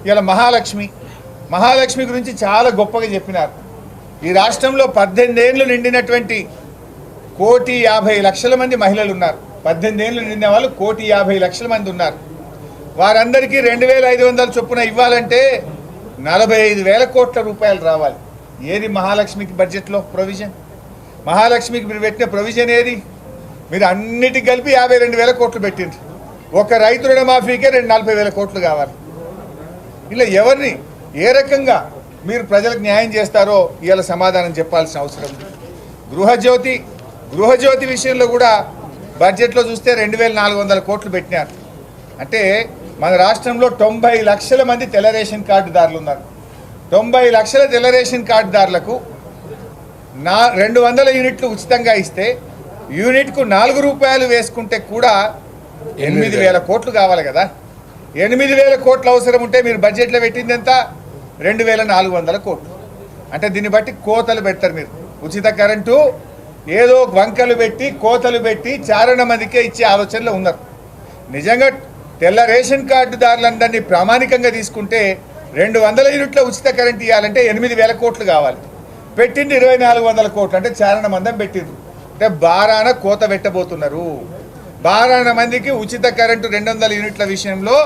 ఇలా మహాలక్ష్మి గురించి చాలా గొప్పగా చెప్పినారు. ఈ రాష్ట్రంలో 18 ఏళ్ళు నిండినటువంటి 1,50,00,000 మంది మహిళలు ఉన్నారు. 18 ఏళ్ళు నిండిన వాళ్ళు 1,50,00,000 మంది ఉన్నారు. వారందరికీ 2,500 చొప్పున ఇవ్వాలంటే 45,000 కోట్ల రూపాయలు రావాలి. ఏది మహాలక్ష్మికి బడ్జెట్లో ప్రొవిజన్? మహాలక్ష్మికి మీరు పెట్టిన ప్రొవిజన్ ఏది? మీరు అన్నిటికి కలిపి 52,000 కోట్లు పెట్టిండ్రు. ఒక రైతు రుణమాఫీకే 40,000 కోట్లు కావాలి. ఇలా ఎవరిని ఏ రకంగా మీరు ప్రజలకు న్యాయం చేస్తారో ఇవాళ సమాధానం చెప్పాల్సిన అవసరం ఉంది. గృహజ్యోతి విషయంలో కూడా బడ్జెట్లో చూస్తే 2,400 కోట్లు పెట్టినారు. అంటే మన రాష్ట్రంలో 90 లక్షల మంది తెల్ల రేషన్ కార్డుదారులు ఉన్నారు. 90 లక్షల తెల్ల రేషన్ కార్డుదారులకు 200 యూనిట్లు ఉచితంగా ఇస్తే యూనిట్కు 4 రూపాయలు వేసుకుంటే కూడా 8,000 కోట్లు కావాలి కదా. 8,000 కోట్లు అవసరం ఉంటే మీరు బడ్జెట్లో పెట్టింది ఎంత? 2,400 కోట్లు. అంటే దీన్ని బట్టి కోతలు పెడతారు మీరు. ఉచిత కరెంటు ఏదో వంకలు పెట్టి కోతలు పెట్టి చారణ మందికే ఇచ్చే ఆలోచనలో ఉన్నారు. నిజంగా తెల్ల రేషన్ కార్డుదారులందరినీ ప్రామాణికంగా తీసుకుంటే 200 యూనిట్ల ఉచిత కరెంట్ ఇవ్వాలంటే 8,000 కోట్లు కావాలి. పెట్టింది 2,400 కోట్లు. అంటే చారణ మందం పెట్టిండ్రు. అంటే బారాన కోత పెట్టబోతున్నారు. బారాన మందికి ఉచిత కరెంటు 200 యూనిట్ల విషయంలో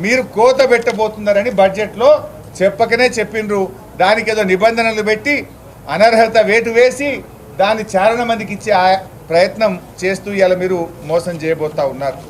మీరు కోత పెట్టబోతున్నారని బడ్జెట్లో చెప్పకనే చెప్పిండ్రు. దానికి ఏదో నిబంధనలు పెట్టి అనర్హత వేటు వేసి దాన్ని చారణ మందికి ఇచ్చే ప్రయత్నం చేస్తూ ఇలా మీరు మోసం చేయబోతా ఉన్నారు.